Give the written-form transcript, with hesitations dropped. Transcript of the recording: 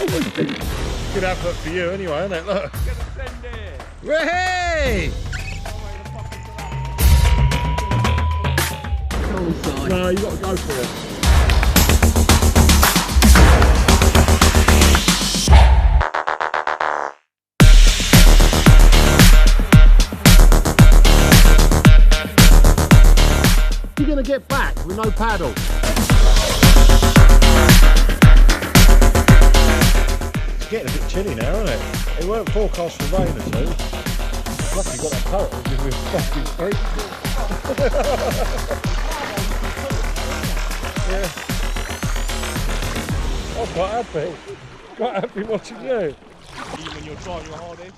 Good effort for you anyway, isn't it? Look. Hey! No, you got to go for it. You're going to get back with no paddle. It's getting a bit chilly now, isn't it? It weren't forecast for rain at all. Lucky you got that coat on with fucking freak. Yeah. I'm quite happy watching you. Even when you're trying your hardest.